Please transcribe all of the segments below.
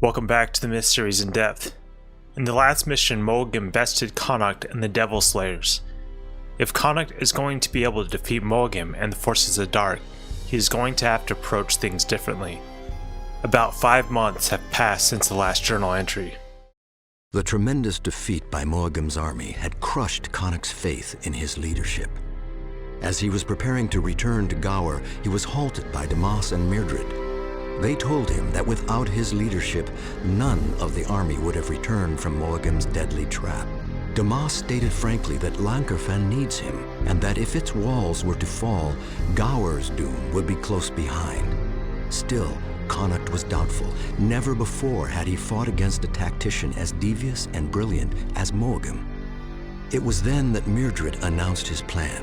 Welcome back to the Mysteries in Depth. In the last mission, Mulligan bested Connacht and the Devil Slayers. If Connacht is going to be able to defeat Mulligan and the Forces of Dark, he is going to have to approach things differently. About 5 months have passed since the last journal entry. The tremendous defeat by Mulligan's army had crushed Connacht's faith in his leadership. As he was preparing to return to Gower, he was halted by Damas and Mildred. They told him that without his leadership, none of the army would have returned from Mulligan's deadly trap. Damas stated frankly that Lankerfen needs him, and that if its walls were to fall, Gower's doom would be close behind. Still, Connacht was doubtful. Never before had he fought against a tactician as devious and brilliant as Mulligan. It was then that Mildred announced his plan.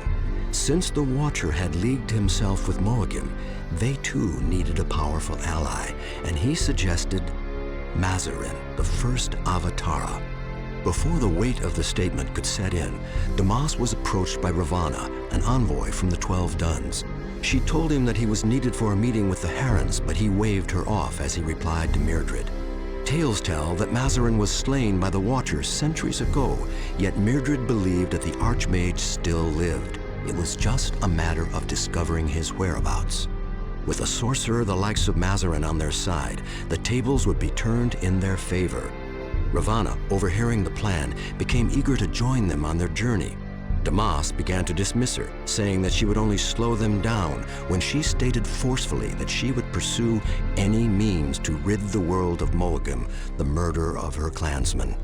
Since the Watcher had leagued himself with Mulligan, they too needed a powerful ally, and he suggested Mazarin, the first Avatara. Before the weight of the statement could set in, Damas was approached by Ravana, an envoy from the 12 Duns. She told him that he was needed for a meeting with the Herons, but he waved her off as he replied to Mildred. Tales tell that Mazarin was slain by the Watchers centuries ago, yet Mildred believed that the archmage still lived. It was just a matter of discovering his whereabouts. With a sorcerer the likes of Mazarin on their side, the tables would be turned in their favor. Ravana, overhearing the plan, became eager to join them on their journey. Damas began to dismiss her, saying that she would only slow them down, when she stated forcefully that she would pursue any means to rid the world of Mulligan, the murderer of her clansmen.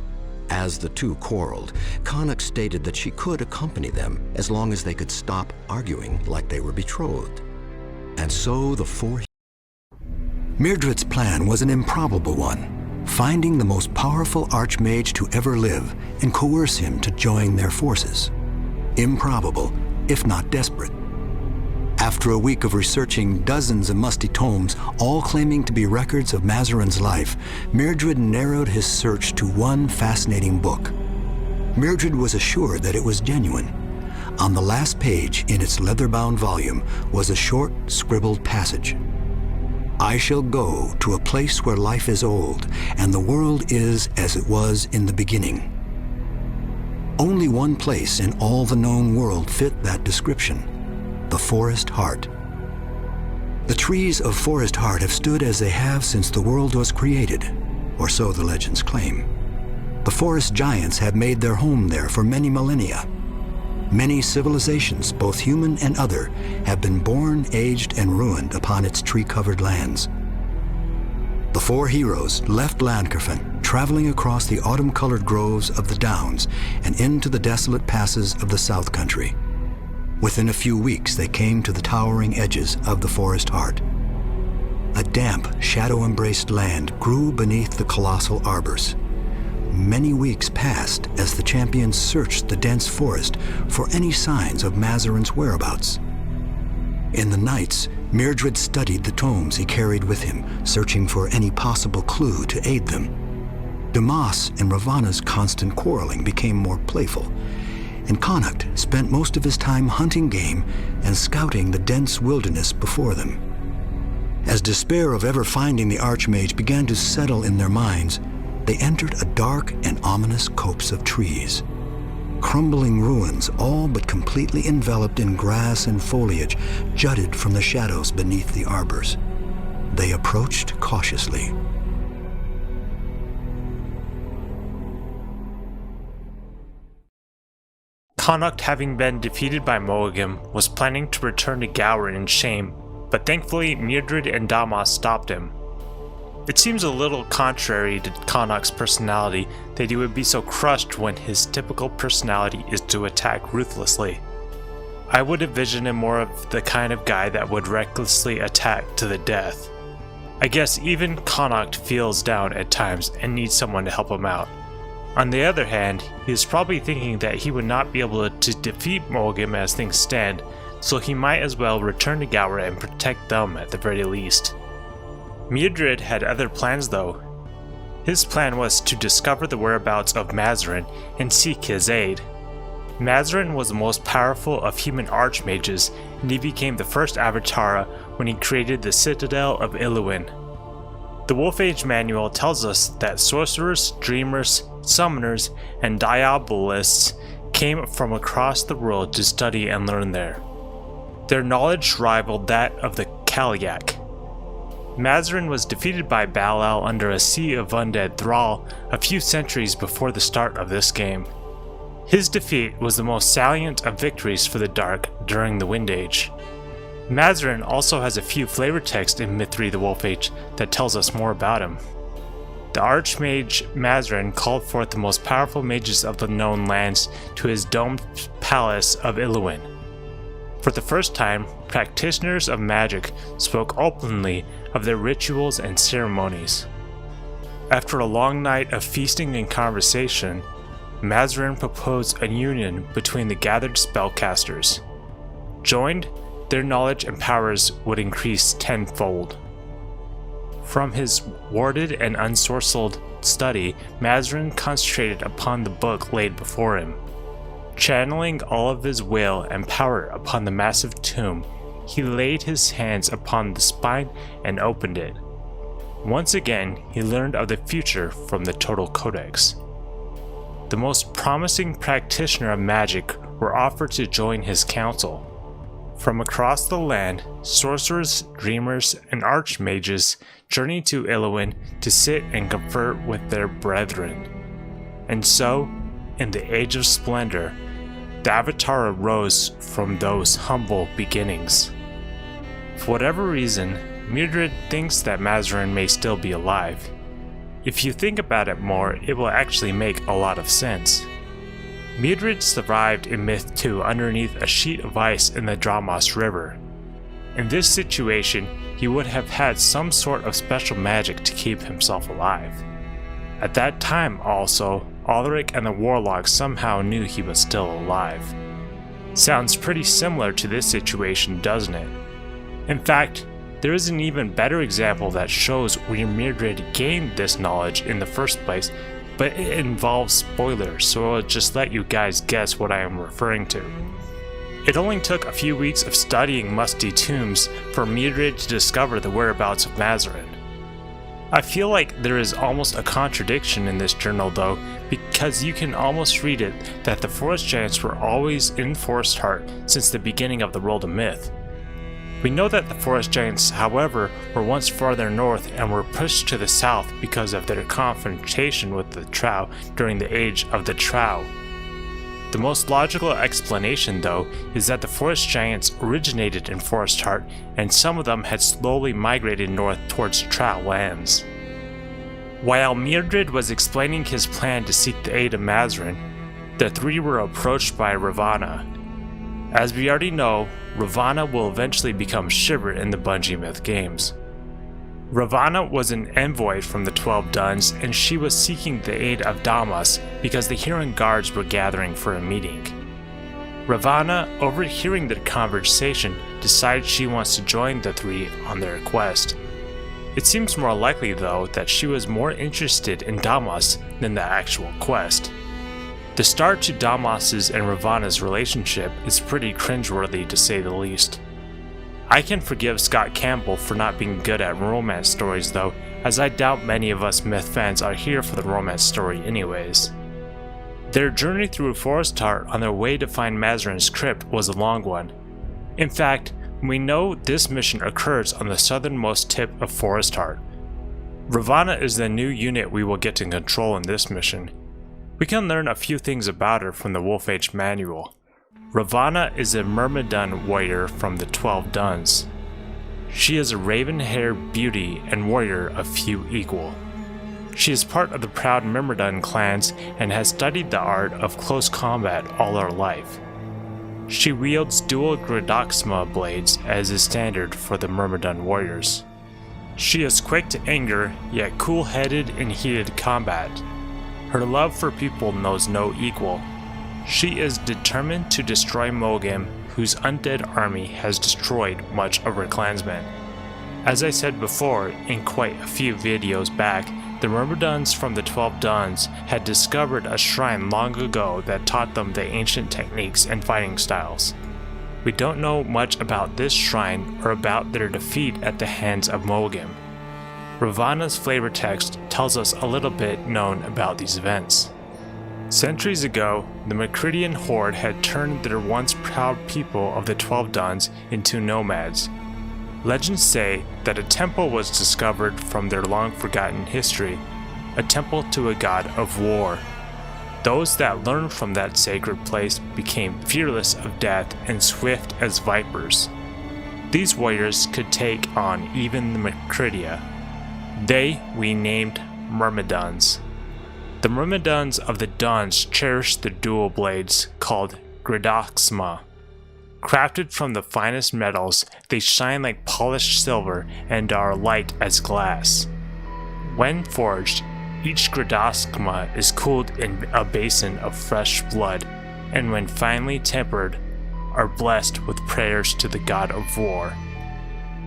As the two quarreled, Connacht stated that she could accompany them as long as they could stop arguing like they were betrothed. And so the four... Mildred's plan was an improbable one, finding the most powerful archmage to ever live and coerce him to join their forces. Improbable, if not desperate. After a week of researching dozens of musty tomes, all claiming to be records of Mazarin's life, Mildred narrowed his search to one fascinating book. Mildred was assured that it was genuine. On the last page in its leather-bound volume was a short, scribbled passage. "I shall go to a place where life is old, and the world is as it was in the beginning." Only one place in all the known world fit that description: the Forest Heart. The trees of Forest Heart have stood as they have since the world was created, or so the legends claim. The forest giants have made their home there for many millennia. Many civilizations, both human and other, have been born, aged, and ruined upon its tree-covered lands. The four heroes left Lankerfen, traveling across the autumn-colored groves of the Downs and into the desolate passes of the South Country. Within a few weeks, they came to the towering edges of the Forest Heart. A damp, shadow-embraced land grew beneath the colossal arbors. Many weeks passed as the champions searched the dense forest for any signs of Mazarin's whereabouts. In the nights, Mildred studied the tomes he carried with him, searching for any possible clue to aid them. Damas and Ravana's constant quarreling became more playful, and Connacht spent most of his time hunting game and scouting the dense wilderness before them. As despair of ever finding the archmage began to settle in their minds, they entered a dark and ominous copse of trees. Crumbling ruins, all but completely enveloped in grass and foliage, jutted from the shadows beneath the arbors. They approached cautiously. Connacht, having been defeated by Mulligan, was planning to return to Gower in shame, but thankfully Mildred and Damas stopped him. It seems a little contrary to Connacht's personality that he would be so crushed when his typical personality is to attack ruthlessly. I would envision him more of the kind of guy that would recklessly attack to the death. I guess even Connacht feels down at times and needs someone to help him out. On the other hand, he is probably thinking that he would not be able to defeat Mulligan as things stand, so he might as well return to Gower and protect them at the very least. Mildred had other plans though. His plan was to discover the whereabouts of Mazarin and seek his aid. Mazarin was the most powerful of human archmages, and he became the first Avatara when he created the Citadel of Iluin. The Wolf Age manual tells us that sorcerers, dreamers, summoners, and diabolists came from across the world to study and learn there. Their knowledge rivaled that of the Kalyak. Mazarin was defeated by Belial under a sea of undead thrall a few centuries before the start of this game. His defeat was the most salient of victories for the Dark during the Wind Age. Mazarin also has a few flavor text in Myth 3 The Wolf Age that tells us more about him. The archmage Mazarin called forth the most powerful mages of the known lands to his domed palace of Iluin. For the first time, practitioners of magic spoke openly of their rituals and ceremonies. After a long night of feasting and conversation, Mazarin proposed a union between the gathered spellcasters. Joined, their knowledge and powers would increase tenfold. From his warded and unsorcelled study, Mazarin concentrated upon the book laid before him. Channeling all of his will and power upon the massive tomb, he laid his hands upon the spine and opened it. Once again, he learned of the future from the Total Codex. The most promising practitioner of magic were offered to join his council. From across the land, sorcerers, dreamers, and archmages journeyed to Iluin to sit and confer with their brethren. And so, in the Age of Splendor, the Avatar arose from those humble beginnings. For whatever reason, Mildred thinks that Mazarin may still be alive. If you think about it more, it will actually make a lot of sense. Mildred survived in Myth 2 underneath a sheet of ice in the Dramos River. In this situation, he would have had some sort of special magic to keep himself alive. At that time also, Ulrich and the Warlocks somehow knew he was still alive. Sounds pretty similar to this situation, doesn't it? In fact, there is an even better example that shows where Mildred gained this knowledge in the first place, but it involves spoilers, so I'll just let you guys guess what I am referring to. It only took a few weeks of studying musty tombs for Mildred to discover the whereabouts of Mazarin. I feel like there is almost a contradiction in this journal though, because you can almost read it that the Forest Giants were always in Forest Heart since the beginning of the world of myth. We know that the Forest Giants, however, were once farther north and were pushed to the south because of their confrontation with the Trow during the Age of the Trow. The most logical explanation, though, is that the Forest Giants originated in Forest Heart and some of them had slowly migrated north towards Trow lands. While Mildred was explaining his plan to seek the aid of Mazarin, the three were approached by Ravana. As we already know, Ravana will eventually become Shiver in the Bungie Myth games. Ravana was an envoy from the 12 Duns, and she was seeking the aid of Damas because the Huron guards were gathering for a meeting. Ravana, overhearing their conversation, decides she wants to join the three on their quest. It seems more likely, though, that she was more interested in Damas than the actual quest. The start to Damas's and Ravana's relationship is pretty cringeworthy to say the least. I can forgive Scott Campbell for not being good at romance stories though, as I doubt many of us myth fans are here for the romance story anyways. Their journey through Forest Heart on their way to find Mazarin's crypt was a long one. In fact, we know this mission occurs on the southernmost tip of Forest Heart. Ravana is the new unit we will get to control in this mission. We can learn a few things about her from the Wolf Age manual. Ravana is a Myrmidon warrior from the 12 Duns. She is a raven-haired beauty and warrior of few equal. She is part of the proud Myrmidon clans and has studied the art of close combat all her life. She wields dual Gridoxma blades as is standard for the Myrmidon warriors. She is quick to anger, yet cool-headed in heated combat. Her love for people knows no equal. She is determined to destroy Mogim, whose undead army has destroyed much of her clansmen. As I said before, in quite a few videos back, the Myrmidons from the 12 Duns had discovered a shrine long ago that taught them the ancient techniques and fighting styles. We don't know much about this shrine or about their defeat at the hands of Mogim. Ravana's flavor text tells us a little bit known about these events. Centuries ago, the Macridian horde had turned their once proud people of the 12 Duns into nomads. Legends say that a temple was discovered from their long-forgotten history, a temple to a god of war. Those that learned from that sacred place became fearless of death and swift as vipers. These warriors could take on even the Macridia. They we named Myrmidons. The Myrmidons of the Duns cherished the dual blades called Gridoxma. Crafted from the finest metals, they shine like polished silver and are light as glass. When forged, each Gridoxma is cooled in a basin of fresh blood, and when finely tempered, are blessed with prayers to the god of war.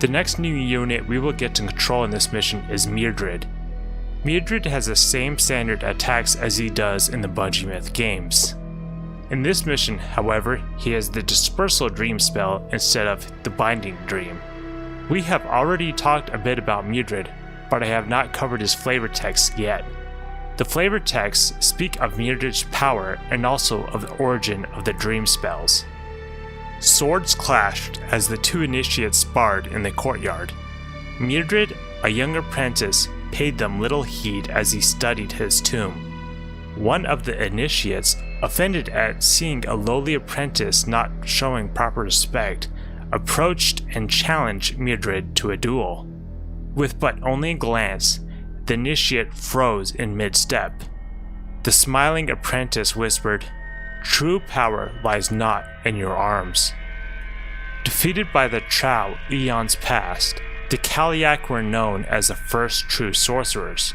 The next new unit we will get to control in this mission is Myrddred. Myrddred has the same standard attacks as he does in the Bungie Myth games. In this mission, however, he has the Dispersal Dream spell instead of the Binding Dream. We have already talked a bit about Myrddred, but I have not covered his flavor text yet. The flavor texts speak of Myrddred's power and also of the origin of the dream spells. Swords clashed as the two initiates sparred in the courtyard. Myrddred, a young apprentice, paid them little heed as he studied his tomb. One of the initiates, offended at seeing a lowly apprentice not showing proper respect, approached and challenged Myrddred to a duel. With but only a glance, the initiate froze in mid-step. The smiling apprentice whispered, "True power lies not in your arms." Defeated by the Trow eons past, the Kaliak were known as the first true sorcerers.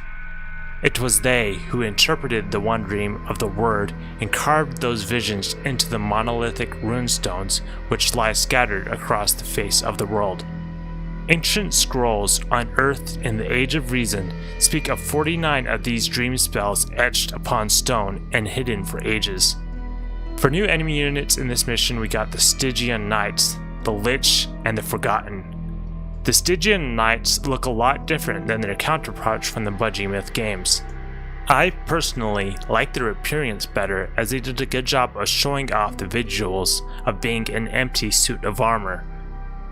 It was they who interpreted the one dream of the word and carved those visions into the monolithic runestones which lie scattered across the face of the world. Ancient scrolls unearthed in the Age of Reason speak of 49 of these dream spells etched upon stone and hidden for ages. For new enemy units in this mission, we got the Stygian Knights, the Lich, and the Forgotten. The Stygian Knights look a lot different than their counterparts from the Bungie Myth games. I personally like their appearance better, as they did a good job of showing off the visuals of being an empty suit of armor.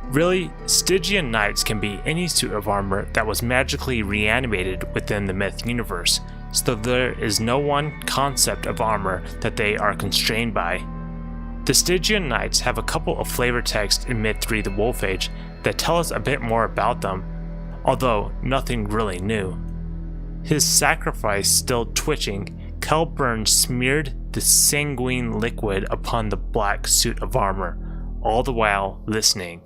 Really, Stygian Knights can be any suit of armor that was magically reanimated within the Myth universe, so there is no one concept of armor that they are constrained by. The Stygian Knights have a couple of flavor texts in Myth 3 The Wolf Age that tell us a bit more about them, although nothing really new. His sacrifice still twitching, Kelburn smeared the sanguine liquid upon the black suit of armor, all the while listening.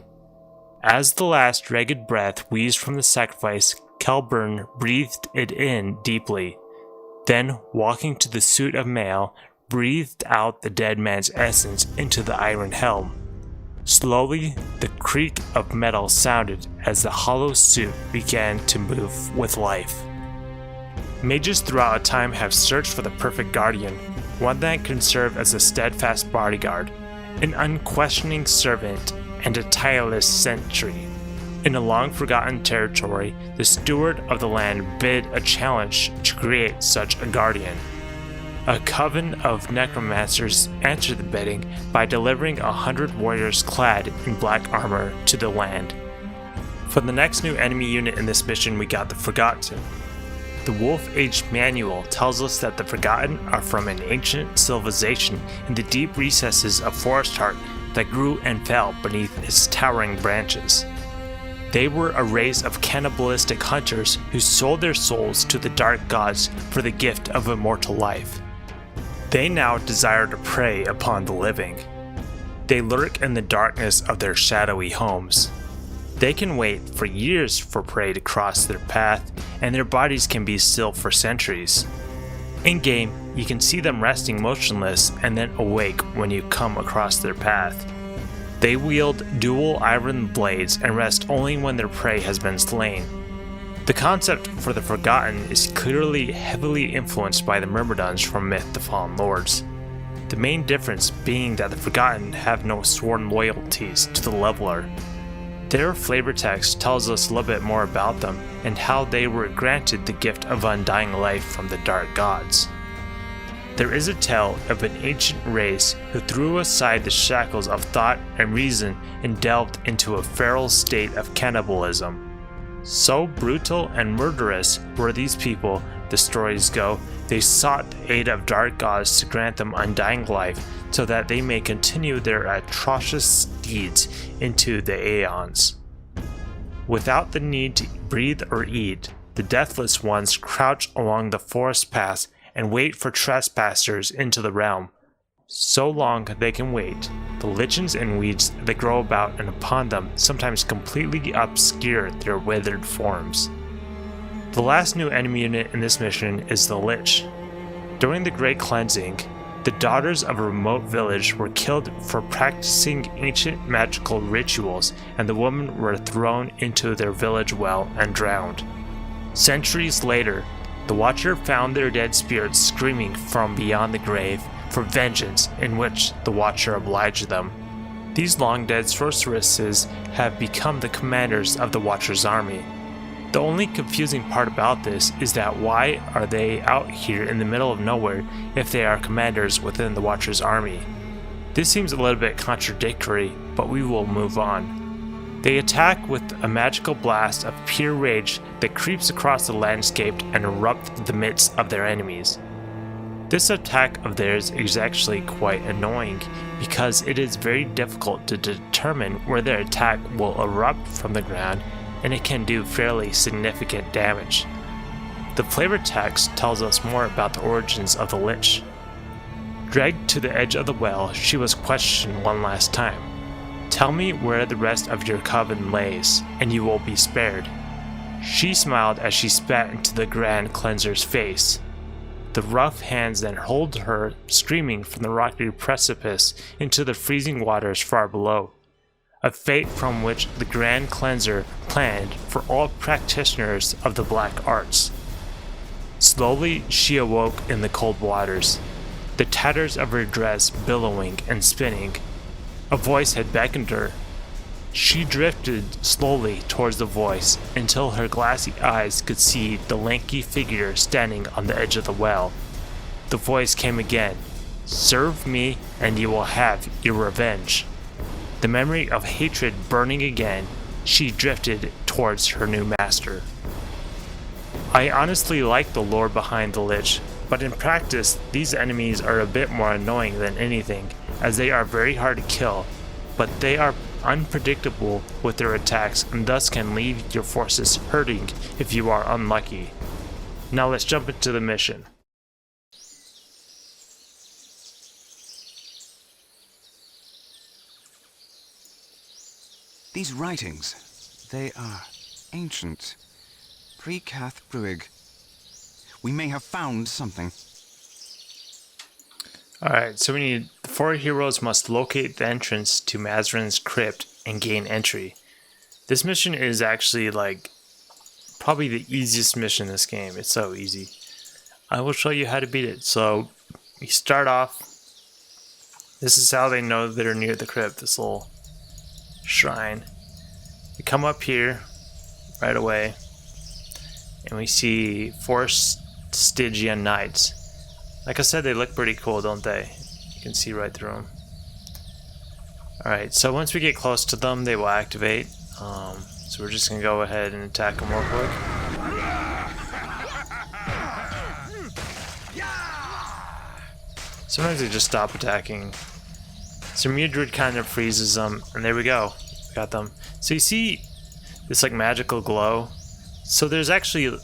As the last ragged breath wheezed from the sacrifice, Kelburn breathed it in deeply, then walking to the suit of mail, breathed out the dead man's essence into the iron helm. Slowly, the creak of metal sounded as the hollow suit began to move with life. Mages throughout time have searched for the perfect guardian, one that can serve as a steadfast bodyguard, an unquestioning servant, and a tireless sentry. In a long-forgotten territory, the steward of the land bid a challenge to create such a guardian. A coven of necromancers answered the bidding by delivering 100 warriors clad in black armor to the land. For the next new enemy unit in this mission, we got the Forgotten. The Wolf Age manual tells us that the Forgotten are from an ancient civilization in the deep recesses of Forest Heart that grew and fell beneath its towering branches. They were a race of cannibalistic hunters who sold their souls to the dark gods for the gift of immortal life. They now desire to prey upon the living. They lurk in the darkness of their shadowy homes. They can wait for years for prey to cross their path, and their bodies can be still for centuries. In-game, you can see them resting motionless and then awake when you come across their path. They wield dual iron blades and rest only when their prey has been slain. The concept for the Forgotten is clearly heavily influenced by the Myrmidons from Myth the Fallen Lords. The main difference being that the Forgotten have no sworn loyalties to the Leveler. Their flavor text tells us a little bit more about them and how they were granted the gift of undying life from the dark gods. There is a tale of an ancient race who threw aside the shackles of thought and reason and delved into a feral state of cannibalism. So brutal and murderous were these people, the stories go, they sought the aid of dark gods to grant them undying life so that they may continue their atrocious deeds into the aeons. Without the need to breathe or eat, the deathless ones crouch along the forest paths and wait for trespassers into the realm. So long they can wait, the lichens and weeds that grow about and upon them sometimes completely obscure their withered forms. The last new enemy unit in this mission is the Lich. During the Great Cleansing, the daughters of a remote village were killed for practicing ancient magical rituals, and the women were thrown into their village well and drowned. Centuries later, the Watcher found their dead spirits screaming from beyond the grave for vengeance, in which the Watcher obliged them. These long-dead sorceresses have become the commanders of the Watcher's army. The only confusing part about this is that why are they out here in the middle of nowhere if they are commanders within the Watcher's army? This seems a little bit contradictory, but we will move on. They attack with a magical blast of pure rage that creeps across the landscape and erupts in the midst of their enemies. This attack of theirs is actually quite annoying because it is very difficult to determine where their attack will erupt from the ground, and it can do fairly significant damage. The flavor text tells us more about the origins of the Lich. Dragged to the edge of the well, she was questioned one last time. "Tell me where the rest of your coven lays, and you will be spared." She smiled as she spat into the Grand Cleanser's face. The rough hands then hurled her, screaming from the rocky precipice into the freezing waters far below. A fate from which the Grand Cleanser planned for all practitioners of the black arts. Slowly she awoke in the cold waters, the tatters of her dress billowing and spinning. A voice had beckoned her. She drifted slowly towards the voice until her glassy eyes could see the lanky figure standing on the edge of the well. The voice came again. "Serve me and you will have your revenge." The memory of hatred burning again, she drifted towards her new master. I honestly like the lore behind the Lich, but in practice, these enemies are a bit more annoying than anything, as they are very hard to kill, but they are unpredictable with their attacks and thus can leave your forces hurting if you are unlucky. Now let's jump into the mission. These writings, they are ancient. Pre-Cath Bruig. We may have found something. Alright, so the 4 heroes must locate the entrance to Mazrin's crypt and gain entry. This mission is actually probably the easiest mission in this game. It's so easy. I will show you how to beat it. So you start off. This is how they know they're near the crypt, this little shrine. We come up here right away and we see 4 Stygian knights. Like I said, they look pretty cool, don't they? You can see right through them. Alright, so once we get close to them, they will activate. So we're just going to go ahead and attack them real quick. Sometimes they just stop attacking. So Mudrid kind of freezes them, and there we go. We got them. So you see this magical glow? So there's actually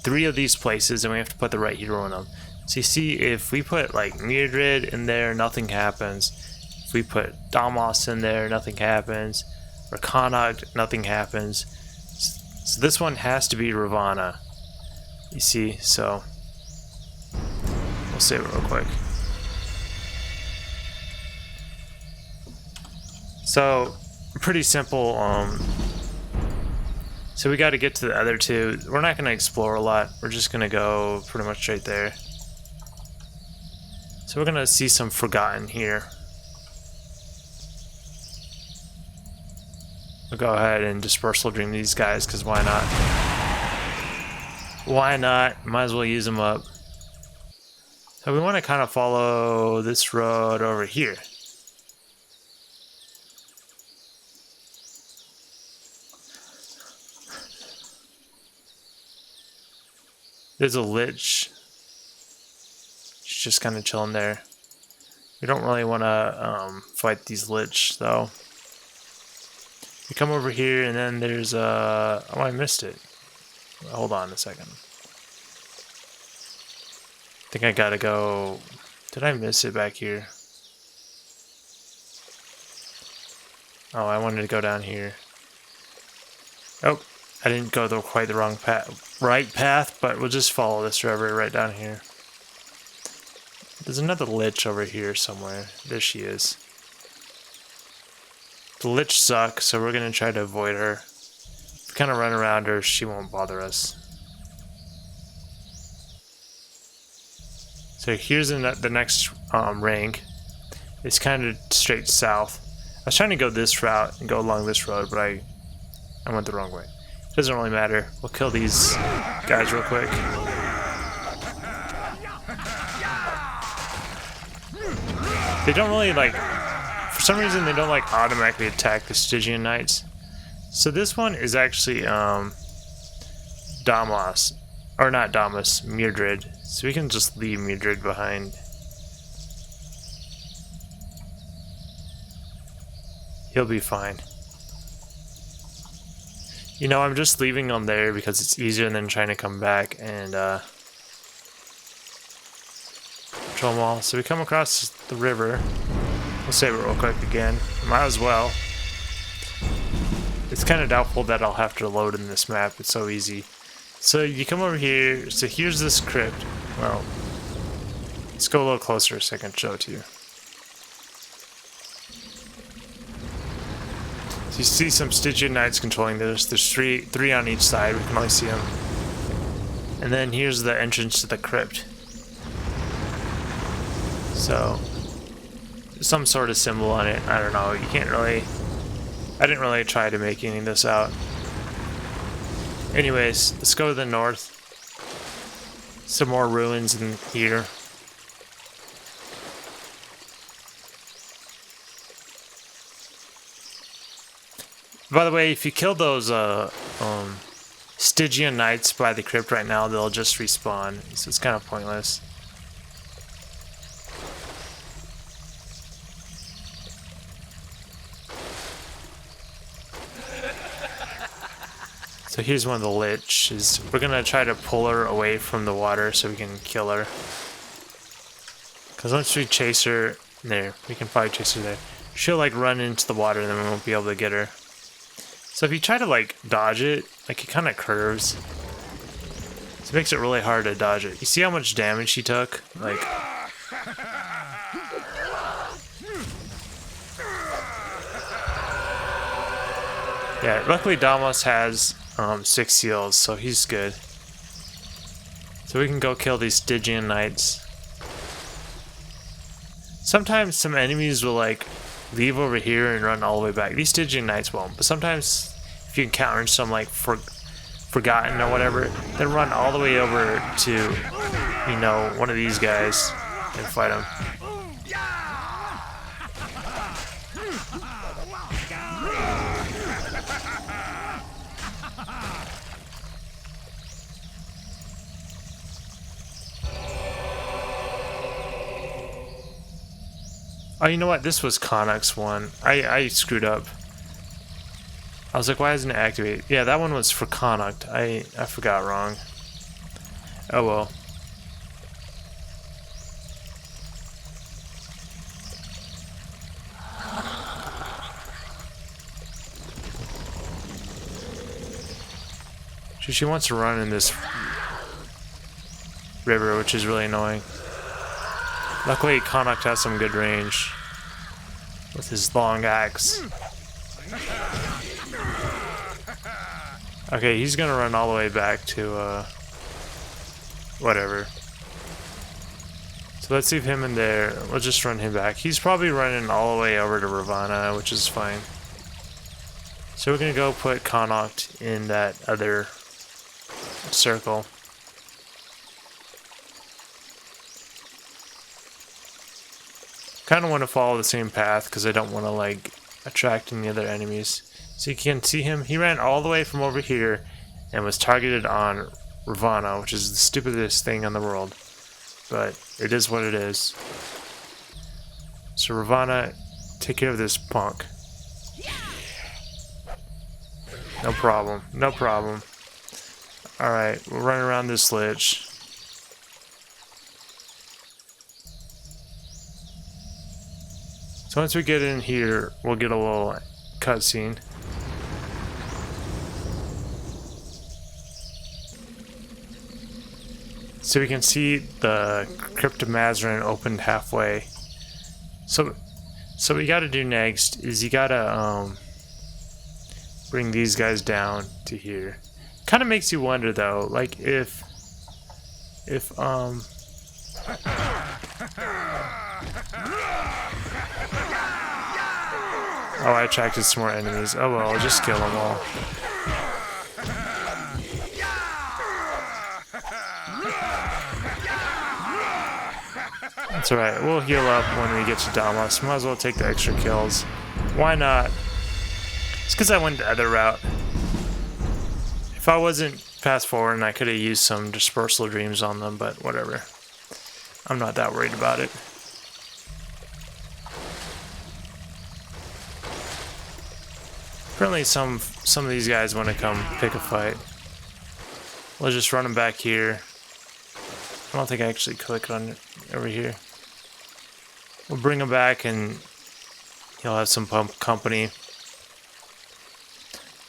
3 of these places, and we have to put the right hero in them. So you see, if we put Mudrid in there, nothing happens. If we put Damos in there, nothing happens. Or Connacht, nothing happens. So this one has to be Ravana. You see, so we'll save it real quick. So pretty simple. So we got to get to the other 2. We're not going to explore a lot. We're just going to go pretty much straight there. So we're going to see some Forgotten here. We'll go ahead and dispersal dream these guys, because why not? Why not? Might as well use them up. So we want to kind of follow this road over here. There's a lich. She's just kind of chilling there. We don't really want to fight these lich though. We come over here and then there's oh, I missed it. Hold on a second. I think I gotta go. Did I miss it back here? Oh, I wanted to go down here. Oh, I didn't go quite the wrong path, right path, but we'll just follow this river right down here. There's another lich over here somewhere. There she is. The lich sucks, so we're gonna try to avoid her. If we kind of run around her, she won't bother us. So here's the next rank. It's kind of straight south. I was trying to go this route and go along this road, but I went the wrong way. Doesn't really matter. We'll kill these guys real quick. They don't really like, for some reason they don't like automatically attack the Stygian Knights. So this one is actually Damas, or not Damas, Mildred. So we can just leave Mildred behind. He'll be fine. You know, I'm just leaving him there because it's easier than trying to come back and control them all. So we come across the river. We'll save it real quick again. Might as well. It's kind of doubtful that I'll have to load in this map. It's so easy. So you come over here. So here's this crypt. Well, let's go a little closer so I can show it to you. So you see some Stygian Knights controlling this. There's three on each side. We can only see them. And then here's the entrance to the crypt. So, some sort of symbol on it. I don't know. You can't really... I didn't really try to make any of this out. Anyways, let's go to the north. Some more ruins in here. By the way, if you kill those Stygian Knights by the crypt right now, they'll just respawn. So it's kind of pointless. So here's one of the liches. We're gonna try to pull her away from the water so we can kill her. Because once we chase her, there, we can probably chase her there. She'll like run into the water and then we won't be able to get her. So if you try to like dodge it, like it kind of curves. So it makes it really hard to dodge it. You see how much damage she took? Like... Yeah, luckily Damas has 6 seals, so he's good. So we can go kill these Stygian Knights. Sometimes some enemies will like leave over here and run all the way back. These Stygian Knights won't, but sometimes if you encounter some like forgotten or whatever, then run all the way over to, you know, one of these guys and fight them. Oh, you know what? This was Connacht's one. I screwed up. I was like, why isn't it activated? Yeah, that one was for Connacht. I forgot wrong. Oh well. She wants to run in this river, which is really annoying. Luckily, Connacht has some good range with his long axe. Okay, he's gonna run all the way back to, whatever. So let's leave him in there. We'll just run him back. He's probably running all the way over to Ravana, which is fine. So we're gonna go put Connacht in that other circle. Kind of want to follow the same path because I don't want to like attract any other enemies. So you can see him. He ran all the way from over here and was targeted on Ravana, which is the stupidest thing in the world. But it is what it is. So Ravana, take care of this punk. No problem. No problem. Alright, we'll run around this lich. So once we get in here, we'll get a little cutscene. So we can see the Crypt of Mazarin opened halfway. So what you gotta do next is you gotta bring these guys down to here. Kind of makes you wonder though, like if oh, I attracted some more enemies. Oh well, I'll just kill them all. That's alright, we'll heal up when we get to Damas. Might as well take the extra kills. Why not? It's because I went the other route. If I wasn't fast forward, I could have used some dispersal dreams on them, but whatever. I'm not that worried about it. Apparently some of these guys want to come pick a fight. We'll just run them back here. I don't think I actually clicked on it over here. We'll bring him back and he'll have some company.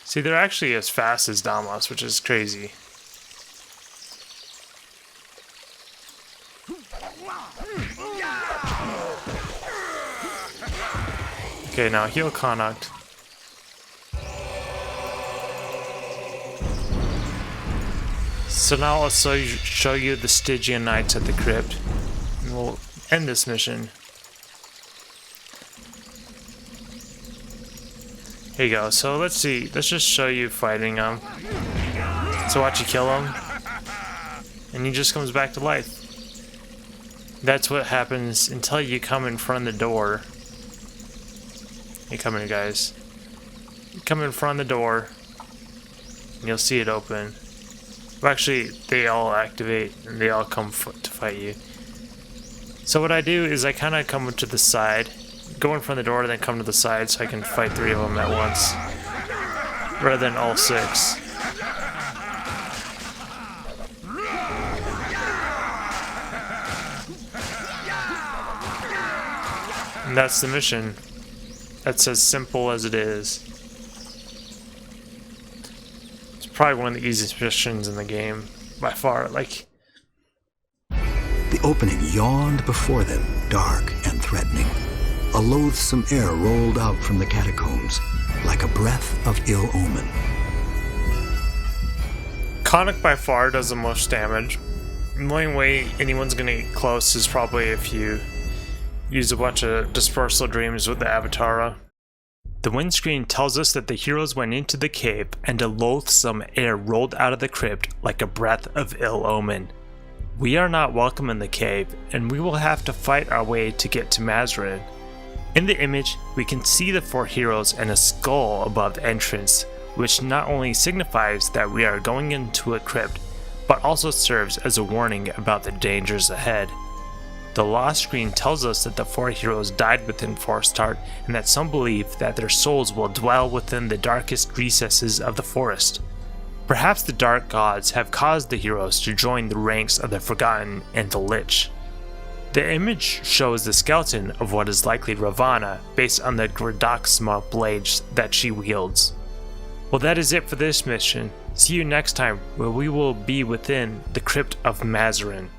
See, they're actually as fast as Damas, which is crazy. Okay, now heal Connacht. So now I'll show you the Stygian Knights at the crypt. And we'll end this mission. Here you go. So let's see. Let's just show you fighting them. So watch you kill him. And he just comes back to life. That's what happens until you come in front of the door. You come in, guys. You come in front of the door. And you'll see it open. Well, actually, they all activate and they all come to fight you. So what I do is I kind of come to the side, go in front of the door, then come to the side so I can fight 3 of them at once, rather than all 6. And that's the mission. That's as simple as it is. Probably one of the easiest missions in the game, by far. Like, the opening yawned before them, dark and threatening. A loathsome air rolled out from the catacombs, like a breath of ill omen. Connacht by far does the most damage. The only way anyone's gonna get close is probably if you use a bunch of dispersal dreams with the Avatara. The windscreen tells us that the heroes went into the cave and a loathsome air rolled out of the crypt like a breath of ill omen. We are not welcome in the cave, and we will have to fight our way to get to Mazarin. In the image, we can see the 4 heroes and a skull above the entrance, which not only signifies that we are going into a crypt, but also serves as a warning about the dangers ahead. The lost screen tells us that the 4 heroes died within Forest Heart, and that some believe that their souls will dwell within the darkest recesses of the forest. Perhaps the dark gods have caused the heroes to join the ranks of the Forgotten and the Lich. The image shows the skeleton of what is likely Ravana, based on the Gradoxma blades that she wields. Well, that is it for this mission. See you next time, where we will be within the Crypt of Mazarin.